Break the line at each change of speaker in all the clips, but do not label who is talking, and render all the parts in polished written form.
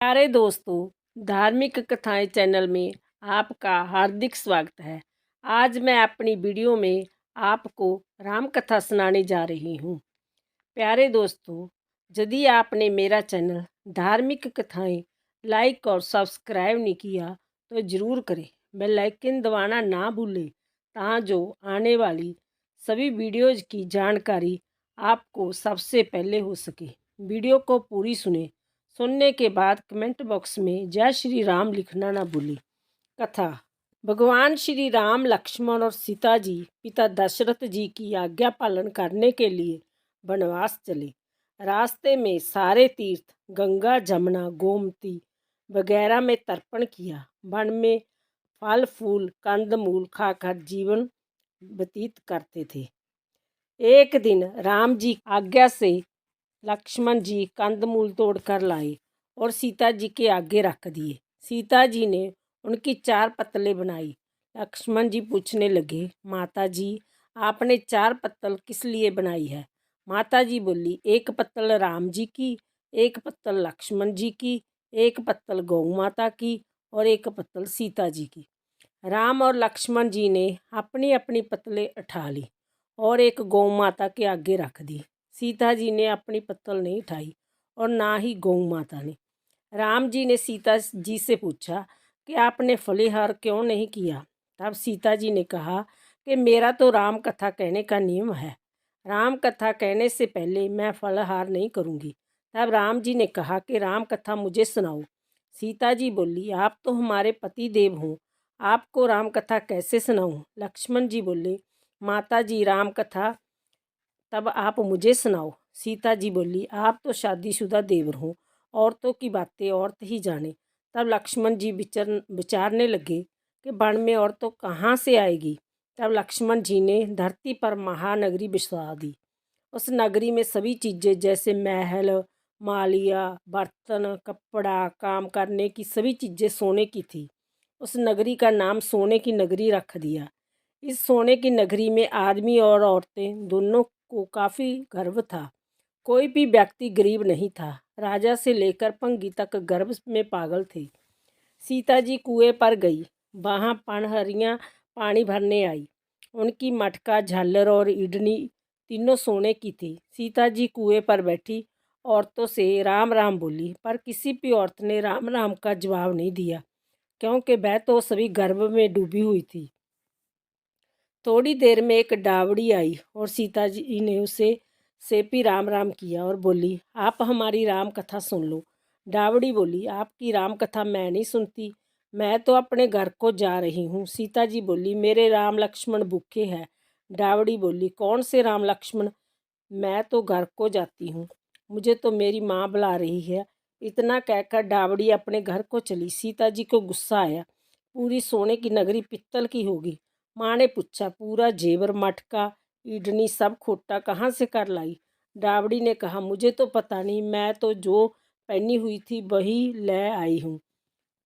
प्यारे दोस्तों, धार्मिक कथाएं चैनल में आपका हार्दिक स्वागत है। आज मैं अपनी वीडियो में आपको राम कथा सुनाने जा रही हूँ। प्यारे दोस्तों, यदि आपने मेरा चैनल धार्मिक कथाएं लाइक और सब्सक्राइब नहीं किया तो ज़रूर करें। बेल आइकन दबाना ना भूलें ताकि आने वाली सभी वीडियोज़ की जानकारी आपको सबसे पहले हो सके। वीडियो को पूरी सुने। सुनने के बाद कमेंट बॉक्स में जय श्री राम लिखना ना भूलें। कथा। भगवान श्री राम, लक्ष्मण और सीता जी पिता दशरथ जी की आज्ञा पालन करने के लिए वनवास चले। रास्ते में सारे तीर्थ गंगा, जमुना, गोमती वगैरह में तर्पण किया। वन में फल फूल कंदमूल खाकर जीवन व्यतीत करते थे। एक दिन राम जी आज्ञा से लक्ष्मण जी कंदमूल तोड़कर लाए और सीता जी के आगे रख दिए। सीता जी ने उनकी 4 पत्तलें बनाई। लक्ष्मण जी पूछने लगे, माता जी आपने 4 पत्तल किस लिए बनाई है? माता जी बोली, एक पत्तल राम जी की, एक पत्तल लक्ष्मण जी की, एक पत्तल गौ माता की और एक पत्तल सीता जी की। राम और लक्ष्मण जी ने अपनी अपनी पत्तलें उठा ली और एक गौ माता के आगे रख दी। सीता जी ने अपनी पत्तल नहीं उठाई और ना ही गौ माता ने। राम जी ने सीता जी से पूछा कि आपने फलीहार क्यों नहीं किया? तब सीता जी ने कहा कि मेरा तो राम कथा कहने का नियम है। राम कथा कहने से पहले मैं फलहार नहीं करूँगी। तब राम जी ने कहा कि राम कथा मुझे सुनाओ। सीता जी बोली, आप तो हमारे पति देव हों, आपको राम कथा कैसे सुनाऊँ? लक्ष्मण जी बोले, माता जी राम कथा तब आप मुझे सुनाओ। सीता जी बोली, आप तो शादीशुदा देवर हो, औरतों की बातें औरत ही जाने। तब लक्ष्मण जी विचारने लगे कि वन में औरतों कहाँ से आएगी। तब लक्ष्मण जी ने धरती पर महानगरी बसा दी। उस नगरी में सभी चीज़ें जैसे महल, मालिया, बर्तन, कपड़ा, काम करने की सभी चीज़ें सोने की थी। उस नगरी का नाम सोने की नगरी रख दिया। इस सोने की नगरी में आदमी और औरतें दोनों को काफ़ी गर्व था। कोई भी व्यक्ति गरीब नहीं था। राजा से लेकर पंगी तक गर्व में पागल थे। सीता जी कुएं पर गई। वहाँ पनहरियाँ पानी भरने आई। उनकी मटका, झालर और इडनी तीनों सोने की थी। सीता जी कुएं पर बैठी औरतों से राम राम बोली, पर किसी भी औरत ने राम राम का जवाब नहीं दिया, क्योंकि वह तो सभी गर्व में डूबी हुई थी। थोड़ी देर में एक डावड़ी आई और सीता जी ने उसे से भी राम राम किया और बोली, आप हमारी राम कथा सुन लो। डावड़ी बोली, आपकी राम कथा मैं नहीं सुनती, मैं तो अपने घर को जा रही हूँ। सीता जी बोली, मेरे राम लक्ष्मण भूखे हैं। डावड़ी बोली, कौन से राम लक्ष्मण? मैं तो घर को जाती हूँ, मुझे तो मेरी माँ बुला रही है। इतना कहकर डावड़ी अपने घर को चली। सीता जी को गुस्सा आया। पूरी सोने की नगरी पित्तल की होगी। माँ ने पूछा, पूरा जेवर, मटका, इडनी सब खोटा कहाँ से कर लाई? डावड़ी ने कहा, मुझे तो पता नहीं, मैं तो जो पहनी हुई थी वही ले आई हूँ।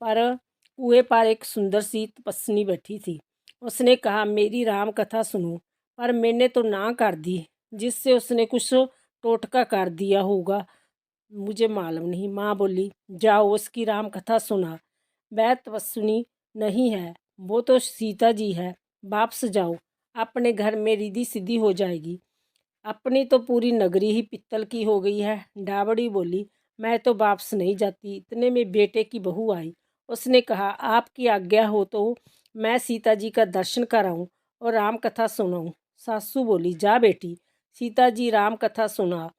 पर कुएं पर एक सुंदर सी तपस्विनी बैठी थी। उसने कहा, मेरी राम कथा सुनो। पर मैंने तो ना कर दी, जिससे उसने कुछ टोटका कर दिया होगा, मुझे मालूम नहीं। माँ बोली, जाओ उसकी राम कथा सुना। वह तपस्विनी नहीं है, वो तो सीता जी है। वापस जाओ, अपने घर में रिद्धि सिद्धि हो जाएगी। अपनी तो पूरी नगरी ही पित्तल की हो गई है। डावड़ी बोली, मैं तो वापस नहीं जाती। इतने में बेटे की बहू आई। उसने कहा, आपकी आज्ञा हो तो मैं सीता जी का दर्शन कराऊं और राम कथा सुनाऊं। सासू बोली, जा बेटी। सीता जी राम कथा सुना।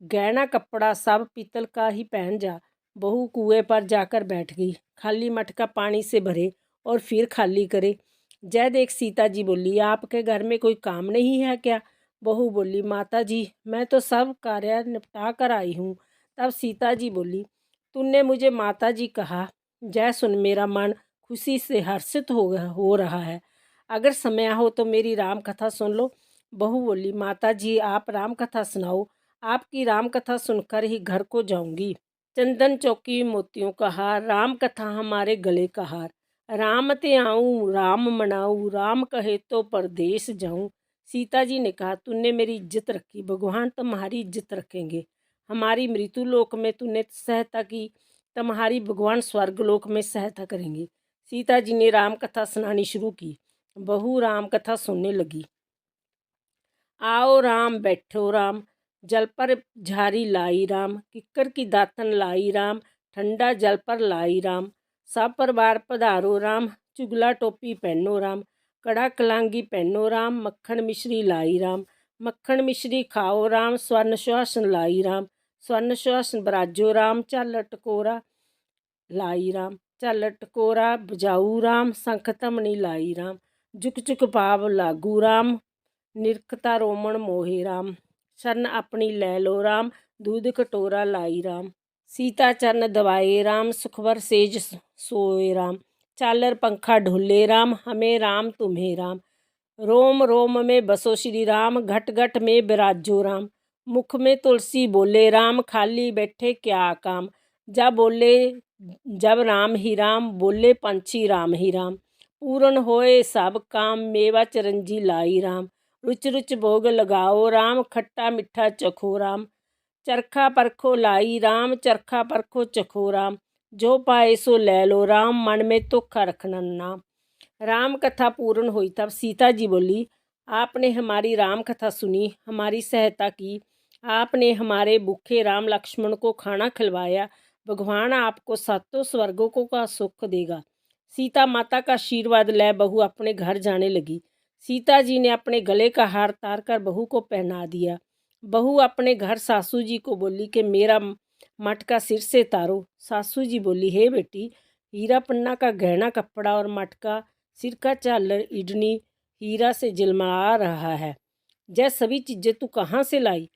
गहना कपड़ा सब पीतल का ही पहन जा। बहू कुएं पर जाकर बैठ गई। खाली मटका पानी से भरे और फिर खाली करे। जय देख सीता जी बोली, आपके घर में कोई काम नहीं है क्या? बहू बोली, माता जी मैं तो सब कार्य निपटा कर आई हूँ। तब सीता जी बोली, तूने मुझे माता जी कहा। जय सुन, मेरा मन खुशी से हर्षित हो रहा है। अगर समय हो तो मेरी राम कथा सुन लो। बहू बोली, माता जी आप राम कथा सुनाओ, आपकी राम कथा सुनकर ही घर को जाऊंगी। चंदन चौकी मोतियों का हार, राम कथा हमारे गले का हार। राम ते आऊँ राम मनाऊँ, राम कहे तो परदेश जाऊँ। सीता जी ने कहा, तूने मेरी इज्जत रखी, भगवान तुम्हारी इज्जत रखेंगे। हमारी मृत्यु लोक में तूने सहायता की, तुम्हारी भगवान स्वर्गलोक में सहायता करेंगे। सीता जी ने राम कथा सुनानी शुरू की। बहू राम कथा सुनने लगी। आओ राम बैठो राम, जल पर झारी लाई राम, किक्कर की दातन लाई राम, ठंडा जल पर लाई राम, सब परिवार पधारो राम, चुगला टोपी पहनो राम, कड़ा कलांगी पहनो राम, मक्खन मिश्री लाई राम, मक्खन मिश्री खाओ राम, स्वर्ण सुहासन लाई राम, स्वर्ण सुहासन बराजो राम, झल टकोरा लाई राम, झल टकोरा बजाऊ राम, शंख धमनी लाई राम, झुक झुक पाव लागू राम, निरखता रोमन मोहे राम, शरण अपनी लै लो राम, दूध कटोरा लाई राम, सीता चरण दबाए राम, सुखवर सेज सोए राम, चालर पंखा ढोले राम, हमें राम तुम्हें राम, रोम रोम में बसो श्री राम, घट घट में विराजो राम, मुख में तुलसी बोले राम, खाली बैठे क्या काम, जब बोले जब राम ही राम, बोले पंछी राम ही राम, पूर्ण होए सब काम, मेवा चिरंजी लाई राम, रुच रुच भोग लगाओ राम, खट्टा मिठा चखो राम, चरखा परखो लाई राम, चरखा परखो चखो राम, जो पाए सो ले लो राम, मन में धोखा रखना नाम। राम कथा पूर्ण हुई तब सीता जी बोली, आपने हमारी राम कथा सुनी, हमारी सहायता की, आपने हमारे भूखे राम लक्ष्मण को खाना खिलवाया, भगवान आपको सातों स्वर्गों को का सुख देगा। सीता माता का आशीर्वाद ले बहू अपने घर जाने लगी। सीता जी ने अपने गले का हार तार कर बहू को पहना दिया। बहू अपने घर सासू जी को बोली कि मेरा मटका सिर से तारो। सासू जी बोली, हे बेटी, हीरा पन्ना का गहना कपड़ा और मटका, सिर का झालर इडनी हीरा से जलमला रहा है, यह सभी चीज़ें तू कहाँ से लाई?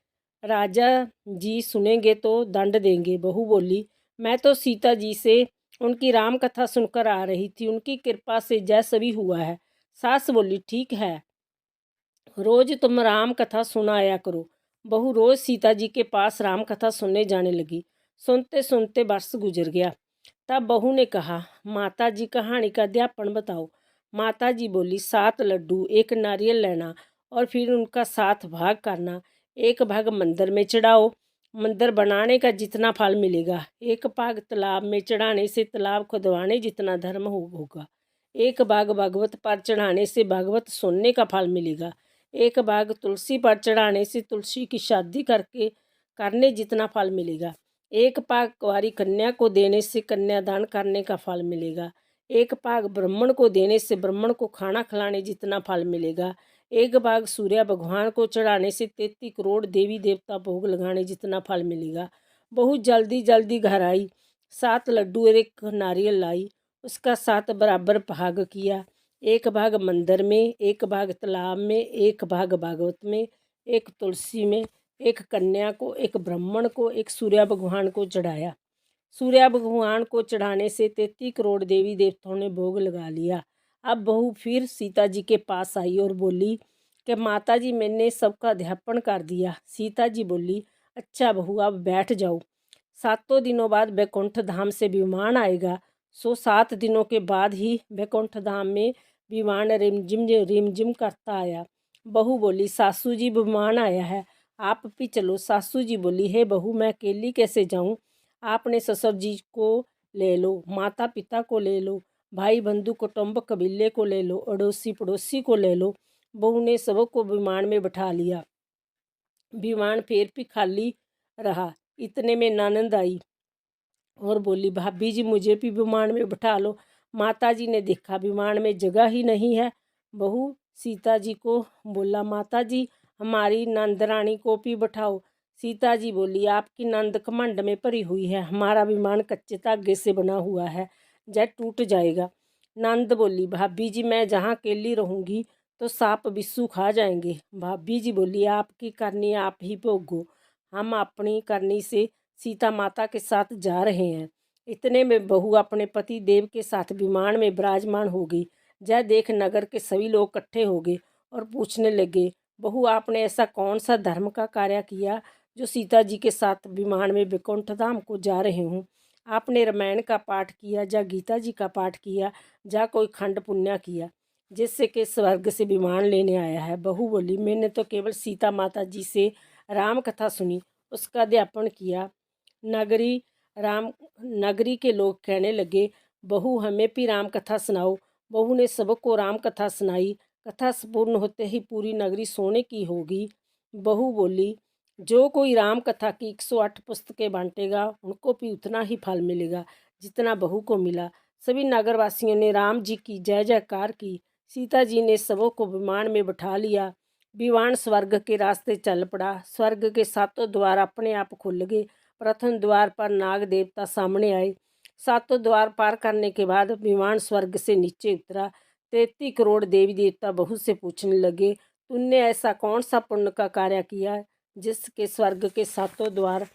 राजा जी सुनेंगे तो दंड देंगे। बहू बोली, मैं तो सीता जी से उनकी राम कथा सुनकर आ रही थी, उनकी कृपा से जय सभी हुआ है। सास बोली, ठीक है, रोज तुम राम कथा सुनाया करो। बहू रोज सीता जी के पास राम कथा सुनने जाने लगी। सुनते सुनते वर्ष गुजर गया। तब बहू ने कहा, माता जी कहानी का अध्यापन बताओ। माता जी बोली, 7 लड्डू, 1 नारियल लेना और फिर उनका 7 भाग करना। 1 भाग मंदिर में चढ़ाओ, मंदिर बनाने का जितना फल मिलेगा। 1 भाग तालाब में चढ़ाने से तालाब खुदवाने जितना धर्म होगा। 1 भाग भागवत पर चढ़ाने से भागवत सुनने का फल मिलेगा। 1 भाग तुलसी पर चढ़ाने से तुलसी की शादी करने जितना फल मिलेगा। 1 भाग कुंवारी कन्या को देने से कन्यादान करने का फल मिलेगा। 1 भाग ब्राह्मण को देने से ब्राह्मण को खाना खिलाने जितना फल मिलेगा। 1 भाग सूर्य भगवान को चढ़ाने से 33 करोड़ देवी देवता भोग लगाने जितना फल मिलेगा। बहुत जल्दी जल्दी घर आई, 7 लड्डू और 1 नारियल लाई, उसका 7 बराबर भाग किया। 1 भाग मंदिर में, 1 भाग तालाब में, 1 भाग भागवत में, 1 तुलसी में, 1 कन्या को, 1 ब्राह्मण को, 1 सूर्य भगवान को चढ़ाया। सूर्य भगवान को चढ़ाने से 33 करोड़ देवी देवताओं ने भोग लगा लिया। अब बहू फिर सीता जी के पास आई और बोली कि माता जी, मैंने सबका अध्यापन कर दिया। सीता जी बोली, अच्छा बहू, अब बैठ जाओ। 7 दिनों बाद बैकुंठ धाम से विमान आएगा। 7 दिनों के बाद ही बैकुंठ धाम में विमान रिमझिम करता आया। बहू बोली, सासू जी विमान आया है, आप भी चलो। सासू जी बोली, हे बहू, मैं अकेली कैसे जाऊं? आपने ससुर जी को ले लो, माता पिता को ले लो, भाई बंधु कुटुंब कबीले को ले लो, अड़ोसी पड़ोसी को ले लो। बहू ने सबको विमान में बिठा लिया। विमान फिर भी खाली रहा। इतने में ननद आई और बोली, भाभी जी, मुझे भी विमान में बिठा लो। माता जी ने देखा विमान में जगह ही नहीं है। बहू सीता जी को बोला, माता जी, हमारी नंद रानी को भी बिठाओ। सीता जी बोली, आपकी नंद घमंड में भरी हुई है, हमारा विमान कच्चे धागे से बना हुआ है, जय टूट जाएगा। नंद बोली, भाभी जी, मैं जहाँ अकेली रहूँगी तो सांप बिच्छू खा जाएंगे। भाभी जी बोली, आपकी करनी आप ही भोगो, हम अपनी करनी से सीता माता के साथ जा रहे हैं। इतने में बहू अपने पति देव के साथ विमान में विराजमान हो गई। जय देख नगर के सभी लोग इकट्ठे हो गए और पूछने लगे, बहू, आपने ऐसा कौन सा धर्म का कार्य किया जो सीता जी के साथ विमान में वैकुंठ धाम को जा रहे हूँ? आपने रामायण का पाठ किया, या गीता जी का पाठ किया, या कोई खंड पुण्य किया जिससे कि स्वर्ग से विमान लेने आया है? बहू बोली, मैंने तो केवल सीता माता जी से राम कथा सुनी, उसका अध्यापन किया। नगरी राम नगरी के लोग कहने लगे, बहू हमें भी राम कथा सुनाओ। बहू ने सबको राम कथा सुनाई। कथा पूर्ण होते ही पूरी नगरी सोने की होगी। बहू बोली, जो कोई राम कथा की 108 पुस्तकें बांटेगा उनको भी उतना ही फल मिलेगा जितना बहू को मिला। सभी नगरवासियों ने राम जी की जय जयकार की। सीता जी ने सबों को विमान में बिठा लिया। विमान स्वर्ग के रास्ते चल पड़ा। स्वर्ग के सातों द्वार अपने आप खुल गए। प्रथम द्वार पर नाग देवता सामने आए। सातों द्वार पार करने के बाद विमान स्वर्ग से नीचे उतरा। 33 करोड़ देवी देवता बहू से पूछने लगे, तुमने ऐसा कौन सा पुण्य का कार्य किया जिसके स्वर्ग के सातों द्वार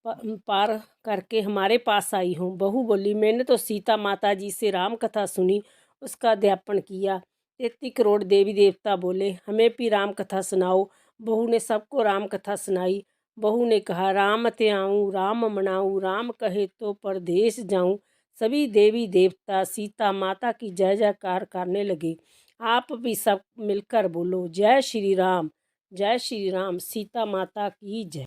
पार करके हमारे पास आई हूँ। बहू बोली, मैंने तो सीता माता जी से राम कथा सुनी, उसका अध्यापन किया। 33 करोड़ देवी देवता बोले, हमें भी राम कथा सुनाओ। बहू ने सबको राम कथा सुनाई। बहू ने कहा, राम त्याऊँ राम मनाऊँ, राम कहे तो परदेश जाऊँ। सभी देवी देवता सीता माता की जय जयकार करने लगे। आप भी सब मिलकर बोलो, जय श्री राम, जय श्री राम, सीता माता की जय।